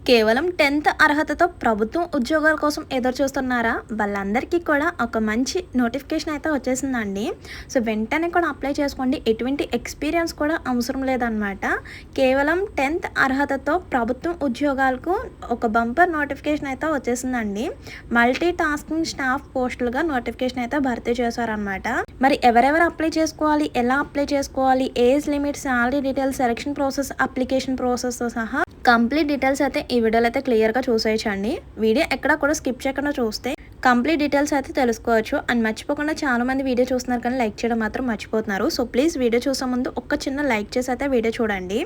కేవలం 10th అర్హతతో ప్రభుత్వం ఉద్యోగాల కోసం ఎదురు చూస్తున్నారా? వాళ్ళందరికీ కూడా ఒక మంచి నోటిఫికేషన్ అయితే వచ్చేసిందండి. సో వెంటనే కూడా అప్లై చేసుకోండి. ఎటువంటి ఎక్స్పీరియన్స్ కూడా అవసరం లేదనమాట. కేవలం 10th అర్హతతో ప్రభుత్వం ఉద్యోగాలకు ఒక బంపర్ నోటిఫికేషన్ అయితే వచ్చేసిందండి. మల్టీ టాస్కింగ్ స్టాఫ్ పోస్టులుగా నోటిఫికేషన్ అయితే భర్తీ చేశారనమాట. మరి ఎవరెవరు అప్లై చేసుకోవాలి, ఎలా అప్లై చేసుకోవాలి, age limit, salary details, selection process, application ప్రాసెస్తో సహా కంప్లీట్ డీటెయిల్స్ అయితే ఈ వీడియోలో అయితే క్లియర్గా చూసేయచ్చండి. వీడియో ఎక్కడ కూడా స్కిప్ చేయకుండా చూస్తే కంప్లీట్ డీటెయిల్స్ అయితే తెలుసుకోవచ్చు. అండ్ మర్చిపోకుండా చాలా మంది వీడియో చూస్తున్నారు కానీ లైక్ చేయడం మాత్రం మర్చిపోతున్నారు. సో ప్లీజ్ వీడియో చూసే ముందు ఒక్క చిన్న లైక్ చేసి అయితే వీడియో చూడండి.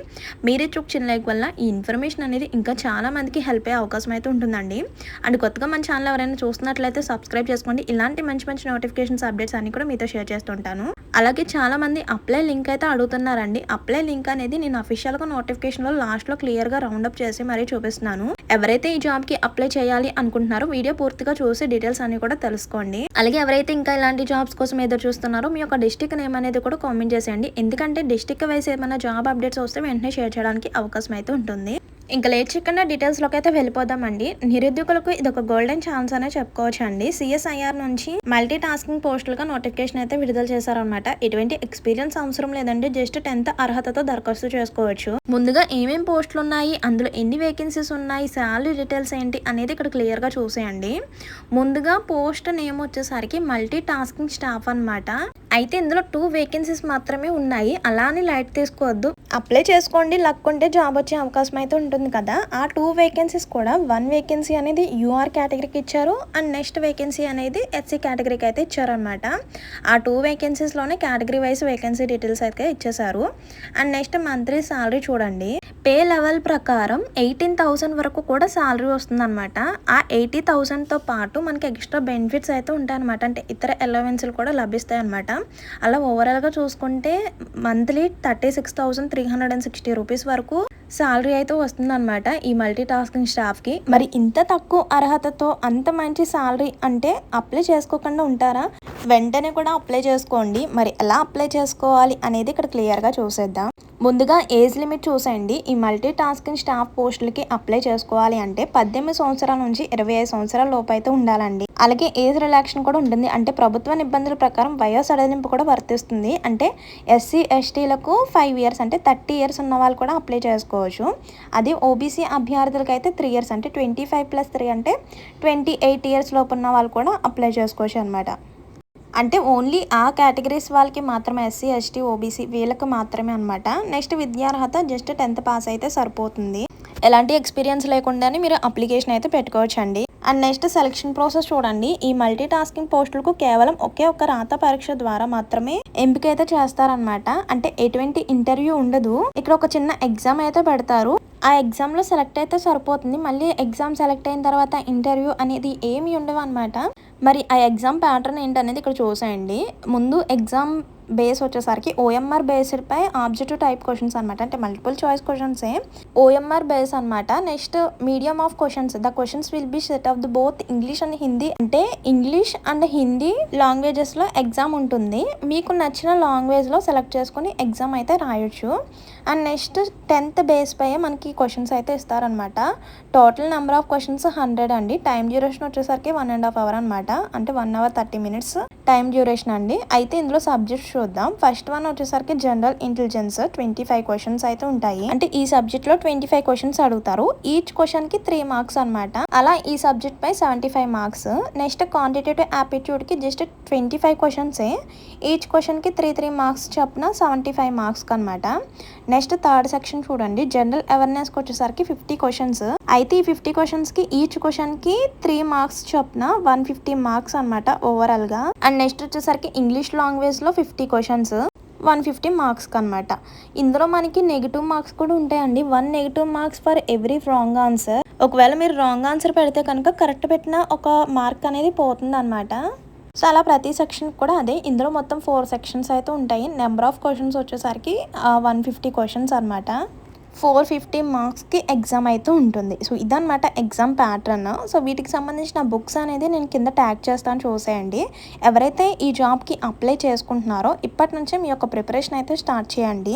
మీరు ఇచ్చే చిన్న లైక్ వల్ల ఈ ఇన్ఫర్మేషన్ అనేది ఇంకా చాలా మందికి హెల్ప్ అయ్యే అవకాశం అయితే ఉంటుందండి. అండ్ కొత్తగా మన ఛానల్ ఎవరైనా చూస్తున్నట్లయితే సబ్స్క్రైబ్ చేసుకోండి. ఇలాంటి మంచి మంచి నోటిఫికేషన్స్, అప్డేట్స్ అన్ని కూడా మీతో షేర్ చేస్తుంటాను. అలాగే చాలా మంది అప్లై లింక్ అయితే అడుగుతున్నారండి. అప్లై లింక్ అనేది నేను అఫీషియల్గా నోటిఫికేషన్లో లాస్ట్లో క్లియర్గా రౌండప్ చేసి మరీ చూపిస్తున్నాను. ఎవరైతే ఈ జాబ్కి అప్లై చేయాలి అనుకుంటున్నారో వీడియో పూర్తిగా చూసి డీటెయిల్స్ అన్ని కూడా తెలుసుకోండి. అలాగే ఎవరైతే ఇంకా ఇలాంటి జాబ్స్ కోసం ఎదురు చూస్తున్నారో మీ యొక్క డిస్ట్రిక్ట్ నేమ్ అనేది కూడా కామెంట్ చేసేయండి. ఎందుకంటే డిస్ట్రిక్ట్ వైస్ ఏమైనా జాబ్ అప్డేట్స్ వస్తే వెంటనే షేర్ చేయడానికి అవకాశం అయితే ఉంటుంది. ఇంకా లేట్ చేయకుండా డీటెయిల్స్లోకి అయితే వెళ్ళిపోదామండి. నిరుద్యోగులకు ఇది ఒక గోల్డెన్ ఛాన్స్ అనే చెప్పుకోవచ్చు అండి. సిఎస్ఐఆర్ నుంచి మల్టీ టాస్కింగ్ పోస్టులుగా నోటిఫికేషన్ అయితే విడుదల చేశారనమాట. ఎటువంటి ఎక్స్పీరియన్స్ అవసరం లేదండి. జస్ట్ 10th అర్హతతో దరఖాస్తు చేసుకోవచ్చు. ముందుగా ఏమేం పోస్టులు ఉన్నాయి, అందులో ఎన్ని వేకెన్సీస్ ఉన్నాయి, శాలరీ డీటెయిల్స్ ఏంటి అనేది ఇక్కడ క్లియర్గా చూసేయండి. ముందుగా పోస్ట్ నేమ్ వచ్చేసరికి మల్టీ టాస్కింగ్ స్టాఫ్ అనమాట. అయితే ఇందులో 2 వేకెన్సీస్ మాత్రమే ఉన్నాయి. అలా అని లైట్ తీసుకోవద్దు. అప్లై చేసుకోండి, లక్ ఉంటే జాబ్ వచ్చే అవకాశం అయితే ఉంటుంది కదా. ఆ 2 వేకెన్సీస్ కూడా 1 వేకెన్సీ అనేది యూఆర్ కేటగిరీకి ఇచ్చారు. అండ్ నెక్స్ట్ వేకెన్సీ అనేది ఎస్సీ కేటగిరీకి అయితే ఇచ్చారనమాట. ఆ 2 వేకెన్సీస్లోనే కేటగిరీ వైజ్ వేకెన్సీ డీటెయిల్స్ అయితే ఇచ్చేసారు. అండ్ నెక్స్ట్ మంత్లీ శాలరీ చూడండి. పే లెవెల్ ప్రకారం 18,000 వరకు కూడా శాలరీ వస్తుంది అనమాట. ఆ 80,000తో పాటు మనకి ఎక్స్ట్రా బెనిఫిట్స్ అయితే ఉంటాయి అనమాట. అంటే ఇతర అలవెన్స్లు కూడా లభిస్తాయి అనమాట. అలా ఓవరాల్గా చూసుకుంటే మంత్లీ 36,360 రూపీస్ వరకు శాలరీ అయితే వస్తుందన్నమాట ఈ మల్టీ టాస్కింగ్ స్టాఫ్కి. మరి ఇంత తక్కువ అర్హతతో అంత మంచి శాలరీ అంటే అప్లై చేసుకోకుండా ఉంటారా? వెంటనే కూడా అప్లై చేసుకోండి. మరి ఎలా అప్లై చేసుకోవాలి అనేది ఇక్కడ క్లియర్గా చూసేద్దాం. ముందుగా ఏజ్ లిమిట్ చూసేయండి. ఈ మల్టీ టాస్కింగ్ స్టాఫ్ పోస్టులకి అప్లై చేసుకోవాలి అంటే 18 సంవత్సరాల నుంచి 25 సంవత్సరాల లోపు అయితే ఉండాలండి. అలాగే ఏజ్ రిలాక్షన్ కూడా ఉంటుంది. అంటే ప్రభుత్వ నిబంధనల ప్రకారం వయో సడలింపు కూడా వర్తిస్తుంది. అంటే ఎస్సీ ఎస్టీలకు 5 ఇయర్స్ అంటే 30 ఇయర్స్ ఉన్న వాళ్ళు కూడా అప్లై చేసుకోవచ్చు. అది ఓబీసీ అభ్యర్థులకు అయితే 3 ఇయర్స్ అంటే 25+3 అంటే 28 ఇయర్స్ లోపు ఉన్న వాళ్ళు కూడా అప్లై చేసుకోవచ్చు అనమాట. అంటే ఓన్లీ ఆ కేటగిరీస్ వాళ్ళకి మాత్రమే, ఎస్సీ ఎస్టీ ఓబీసీ వీళ్ళకి మాత్రమే అనమాట. నెక్స్ట్ విద్యార్హత జస్ట్ 10th పాస్ అయితే సరిపోతుంది. ఎలాంటి ఎక్స్పీరియన్స్ లేకుండానే మీరు అప్లికేషన్ అయితే పెట్టుకోవచ్చు అండి. అండ్ నెక్స్ట్ సెలక్షన్ ప్రాసెస్ చూడండి. ఈ మల్టీ టాస్కింగ్ పోస్టులకు కేవలం ఒకే ఒక్క రాత పరీక్ష ద్వారా మాత్రమే ఎంపిక అయితే చేస్తారనమాట. అంటే ఎటువంటి ఇంటర్వ్యూ ఉండదు. ఇక్కడ ఒక చిన్న ఎగ్జామ్ అయితే పెడతారు. ఆ ఎగ్జామ్లో సెలెక్ట్ అయితే సరిపోతుంది. మళ్ళీ ఎగ్జామ్ సెలెక్ట్ అయిన తర్వాత ఇంటర్వ్యూ అనేది ఏమి ఉండవు అనమాట. మరి ఆ ఎగ్జామ్ ప్యాటర్న్ ఏంటనేది ఇక్కడ చూసేయండి. ముందు ఎగ్జామ్ బేస్ వచ్చేసరికి ఓఎంఆర్ బేస్డ్ పై ఆబ్జెక్టివ్ టైప్ క్వశ్చన్స్ అనమాట. అంటే మల్టిపుల్ చాయిస్ క్వశ్చన్సే ఓఎంఆర్ బేస్ అనమాట. Next medium of questions. The questions will be set of the both English and Hindi. అంటే ఇంగ్లీష్ అండ్ హిందీ లాంగ్వేజెస్లో ఎగ్జామ్ ఉంటుంది. మీకు నచ్చిన లాంగ్వేజ్లో సెలెక్ట్ చేసుకుని ఎగ్జామ్ అయితే రాయొచ్చు. అండ్ నెక్స్ట్ 10th బేస్ పై మనకి క్వశ్చన్స్ అయితే ఇస్తారనమాట. టోటల్ నెంబర్ ఆఫ్ క్వశ్చన్స్ 100 అండి. టైం డ్యూరేషన్ వచ్చేసరికి 1.5 hour అనమాట. అంటే 1 hour 30 minutes టైం డ్యూరేషన్ అండి. అయితే ఇందులో సబ్జెక్ట్స్ చూద్దాం. ఫస్ట్ వన్ వచ్చేసరికి జనరల్ ఇంటెలిజెన్స్ 25 క్వశ్చన్స్ అయితే ఉంటాయి. అంటే ఈ సబ్జెక్ట్ లో 25 క్వశ్చన్స్ అడుగుతారు. ఈచ్ క్వశ్చన్ కి 3 మార్క్స్ అనమాట. అలా ఈ సబ్జెక్ట్ పై 75 మార్క్స్. నెక్స్ట్ క్వాంటిటేటివ్ యాప్టిట్యూడ్ కి జస్ట్ 25 క్వశ్చన్సే. ఈచ్ క్వశ్చన్ కి 3 మార్క్స్ చొప్పున 75 మార్క్స్ అనమాట. నెక్స్ట్ థర్డ్ సెక్షన్ చూడండి. జనరల్ అవేర్నెస్ కి వచ్చేసరికి 50 క్వశ్చన్స్. అయితే ఈ 50 క్వశ్చన్స్ కి ఈచ్ క్వశ్చన్ కి 3 మార్క్స్ చొప్పున 150 మార్క్స్ అనమాట ఓవరాల్ గా. అండ్ నెక్స్ట్ వచ్చేసరికి ఇంగ్లీష్ లాంగ్వేజ్ లో 50 క్వశ్చన్స్ 150 మార్క్స్ అనమాట. ఇందులో మనకి నెగిటివ్ మార్క్స్ కూడా ఉంటాయండి. 1 negative marks for every wrong answer. ఒకవేళ మీరు రాంగ్ ఆన్సర్ పెడితే కనుక కరెక్ట్ పెట్టిన ఒక మార్క్ అనేది పోతుంది అనమాట. సో అలా ప్రతి సెక్షన్ కూడా అదే. ఇందులో మొత్తం 4 సెక్షన్స్ అయితే ఉంటాయి. నెంబర్ ఆఫ్ క్వశ్చన్స్ వచ్చేసరికి 150 క్వశ్చన్స్ అనమాట. 450 మార్క్స్కి ఎగ్జామ్ అయితే ఉంటుంది. సో ఇదనమాట ఎగ్జామ్ ప్యాటర్న్. సో వీటికి సంబంధించిన బుక్స్ అనేది నేను కింద ట్యాగ్ చేస్తాను చూసేయండి. ఎవరైతే ఈ జాబ్కి అప్లై చేసుకుంటున్నారో ఇప్పటి నుంచే మీ యొక్క ప్రిపరేషన్ అయితే స్టార్ట్ చేయండి.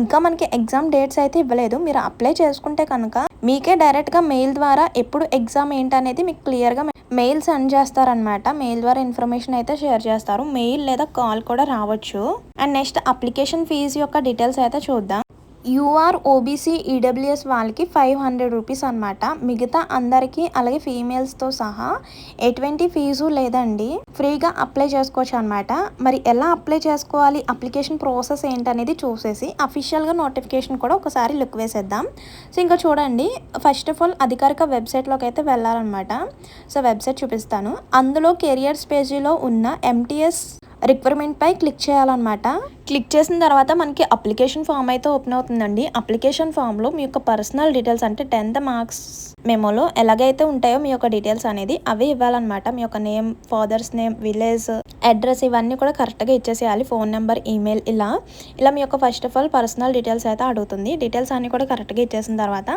ఇంకా మనకి ఎగ్జామ్ డేట్స్ అయితే ఇవ్వలేదు. మీరు అప్లై చేసుకుంటే కనుక మీకే డైరెక్ట్గా మెయిల్ ద్వారా ఎప్పుడు ఎగ్జామ్ ఏంటనేది మీకు క్లియర్గా మెయిల్ సెండ్ చేస్తారనమాట. మెయిల్ ద్వారా ఇన్ఫర్మేషన్ అయితే షేర్ చేస్తారు. మెయిల్ లేదా కాల్ కూడా రావచ్చు. అండ్ నెక్స్ట్ అప్లికేషన్ ఫీజు యొక్క డీటెయిల్స్ అయితే చూద్దాం. యూఆర్ ఓబీసీ ఈడబ్ల్యూఎస్ వాళ్ళకి 500 రూపీస్ అనమాట. మిగతా అందరికీ అలాగే ఫీమేల్స్తో సహా ఎటువంటి ఫీజు లేదండి. ఫ్రీగా అప్లై చేసుకోవచ్చు అనమాట. మరి ఎలా అప్లై చేసుకోవాలి, అప్లికేషన్ ప్రాసెస్ ఏంటనేది చూసేసి అఫీషియల్గా నోటిఫికేషన్ కూడా ఒకసారి లుక్ వేసేద్దాం. సో ఇంకా చూడండి, ఫస్ట్ ఆఫ్ ఆల్ అధికారిక వెబ్సైట్లోకి అయితే వెళ్ళాలన్నమాట. సో వెబ్సైట్ చూపిస్తాను. అందులో కెరియర్స్ పేజీలో ఉన్న ఎంటీఎస్ రిక్వైర్మెంట్పై క్లిక్ చేయాలన్నమాట. క్లిక్ చేసిన తర్వాత మనకి అప్లికేషన్ ఫామ్ అయితే ఓపెన్ అవుతుందండి. అప్లికేషన్ ఫామ్లో మీ యొక్క పర్సనల్ డీటెయిల్స్ అంటే 10th మార్క్స్ మెమోలో ఎలాగైతే ఉంటాయో మీ యొక్క డీటెయిల్స్ అనేది అవే ఇవ్వాలన్నమాట. మీ యొక్క name, father's name, village address ఇవన్నీ కూడా కరెక్ట్గా ఇచ్చేసేయాలి. ఫోన్ నెంబర్, ఈమెయిల్ ఇలా మీ యొక్క first of all personal details అయితే అడుగుతుంది. డీటెయిల్స్ అన్నీ కూడా కరెక్ట్గా ఇచ్చేసిన తర్వాత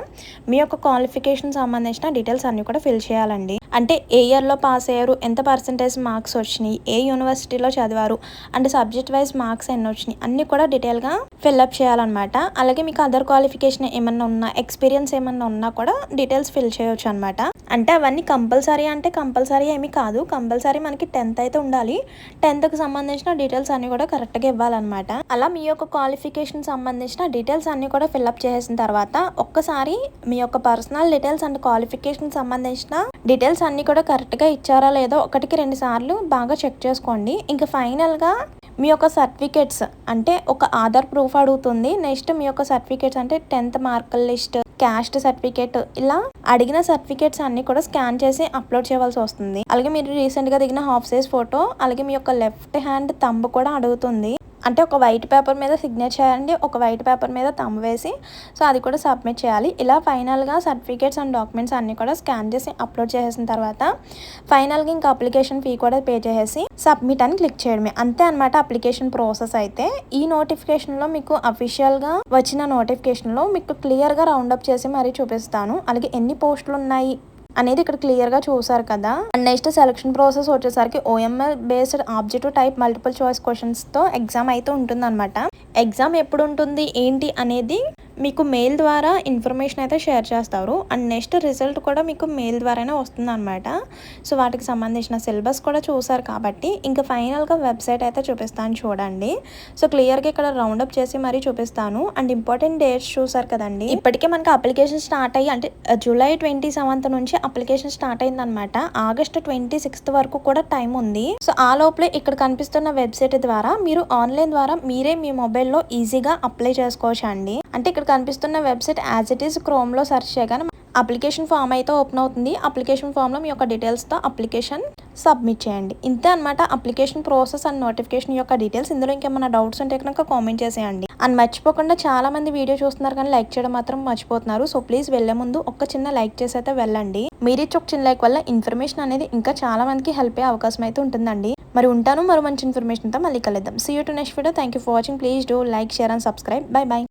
మీ యొక్క క్వాలిఫికేషన్ సంబంధించిన డీటెయిల్స్ అన్నీ కూడా ఫిల్ చేయాలండి. అంటే ఏ ఇయర్లో పాస్ అయ్యారు, ఎంత పర్సెంటేజ్ మార్క్స్ వచ్చినాయి, ఏ యూనివర్సిటీలో చదివారు, అంటే సబ్జెక్ట్ వైజ్ మార్క్స్ ఎన్ని వచ్చినాయి అన్నీ కూడా డీటెయిల్గా ఫిల్అప్ చేయాలన్నమాట. అలాగే మీకు అదర్ క్వాలిఫికేషన్ ఏమన్నా ఉన్నా, ఎక్స్పీరియన్స్ ఏమన్నా ఉన్నా కూడా డీటెయిల్స్ ఫిల్ చేయొచ్చు అనమాట. అంటే అవన్నీ కంపల్సరీ అంటే కంపల్సరీ ఏమీ కాదు. కంపల్సరీ మనకి 10th అయితే ఉండాలి. 10thకి సంబంధించిన డీటెయిల్స్ అన్నీ కూడా కరెక్ట్గా ఇవ్వాలన్నమాట. అలా మీ యొక్క క్వాలిఫికేషన్ సంబంధించిన డీటెయిల్స్ అన్నీ కూడా ఫిల్అప్ చేసిన తర్వాత ఒక్కసారి మీ యొక్క పర్సనల్ డీటెయిల్స్ అండ్ క్వాలిఫికేషన్ సంబంధించిన డీటెయిల్స్ అన్నీ కూడా కరెక్ట్గా ఇచ్చారా లేదో 1-2 సార్లు బాగా చెక్ చేసుకోండి. ఇంకా ఫైనల్గా మీ యొక్క సర్టిఫికేట్స్ అంటే ఒక ఆధార్ ప్రూఫ్ అడుగుతుంది. నెక్స్ట్ మీ యొక్క సర్టిఫికేట్స్ అంటే 10th మార్కుల లిస్ట్, క్యాస్ట్ సర్టిఫికేట్ ఇలా అడిగిన సర్టిఫికేట్స్ అన్ని కూడా స్కాన్ చేసి అప్లోడ్ చేయవలసి వస్తుంది. అలాగే మీరు రీసెంట్గా దిగిన హాఫ్ సైజ్ ఫోటో, అలాగే మీ యొక్క లెఫ్ట్ హ్యాండ్ థంబ్ కూడా అడుగుతుంది. అంటే ఒక వైట్ పేపర్ మీద సిగ్నేచర్ చేయండి, ఒక వైట్ పేపర్ మీద థంబ్ వేసి సో అది కూడా సబ్మిట్ చేయాలి. ఇలా ఫైనల్గా సర్టిఫికేట్స్ అండ్ డాక్యుమెంట్స్ అన్నీ కూడా స్కాన్ చేసి అప్లోడ్ చేసిన తర్వాత ఫైనల్గా ఇంకా అప్లికేషన్ ఫీ కూడా పే చేసేసి సబ్మిట్ అని క్లిక్ చేయడమే. అంతే అనమాట అప్లికేషన్ ప్రాసెస్ అయితే. ఈ నోటిఫికేషన్లో మీకు అఫీషియల్గా వచ్చిన నోటిఫికేషన్లో మీకు క్లియర్గా రౌండప్ చేసి మరీ చూపిస్తాను. అలాగే ఎన్ని పోస్టులు ఉన్నాయి అనేది ఇక్కడ క్లియర్గా చూసారు కదా. అండ్ నెక్స్ట్ సెలక్షన్ ప్రాసెస్ వచ్చేసరికి OML based objective type multiple choice క్వశ్చన్స్తో ఎగ్జామ్ అయితే ఉంటుందన్నమాట. ఎగ్జామ్ ఎప్పుడు ఉంటుంది ఏంటి అనేది మీకు మెయిల్ ద్వారా ఇన్ఫర్మేషన్ అయితే షేర్ చేస్తారు. అండ్ నెక్స్ట్ రిజల్ట్ కూడా మీకు మెయిల్ ద్వారానే వస్తుంది అనమాట. సో వాటికి సంబంధించిన సిలబస్ కూడా చూసారు కాబట్టి ఇంకా ఫైనల్గా వెబ్సైట్ అయితే చూపిస్తాను చూడండి. సో క్లియర్గా ఇక్కడ రౌండప్ చేసి మరీ చూపిస్తాను. అండ్ ఇంపార్టెంట్ డేట్స్ చూసారు కదండి. ఇప్పటికే మనకి అప్లికేషన్ స్టార్ట్ అయ్యి అంటే జూలై 27th నుంచి అప్లికేషన్ స్టార్ట్ అయిందనమాట. ఆగస్ట్ 26th వరకు కూడా టైం ఉంది. సో ఆ లోపలే ఇక్కడ కనిపిస్తున్న వెబ్సైట్ ద్వారా మీరు ఆన్లైన్ ద్వారా మీరే మీ మొబైల్లో ఈజీగా అప్లై చేసుకోవచ్చు అండి. అంటే ఇక్కడ కనిపిస్తున్న వెబ్సైట్ యాజ్ ఇట్ ఈస్ క్రోమ్లో సెర్చ్ చేయగానే అప్లికేషన్ ఫామ్ అయితే ఓపెన్ అవుతుంది. అప్లికేషన్ ఫామ్లో మీ యొక్క డీటెయిల్స్తో అప్లికేషన్ సబ్మిట్ చేయండి. ఇంతే అనమాట అప్లికేషన్ ప్రాసెస్ అండ్ నోటిఫికేషన్ యొక్క డీటెయిల్స్. ఇందులో ఇంకేమైనా డౌట్స్ ఉంటే కనుక కామెంట్ చేసేయండి. అండ్ మర్చిపోకుండా చాలా మంది వీడియో చూస్తున్నారు కానీ లైక్ చేయడం మాత్రం మర్చిపోతున్నారు. సో ప్లీజ్ వెళ్లే ముందు ఒక చిన్న లైక్ చేసి అయితే వెళ్ళండి. మీరిచ్చే ఒక చిన్న లైక్ వల్ల ఇన్ఫర్మేషన్ అనేది ఇంకా చాలా మందికి హెల్ప్ అయ్యే అవకాశం అయితే ఉంటుందండి. మరి ఉంటాను మరో మంచి ఇన్ఫర్మేషన్తో మళ్ళీ కలుద్దాం. See you to next video. Thank you for watching. Please do like, share and subscribe. Bye by.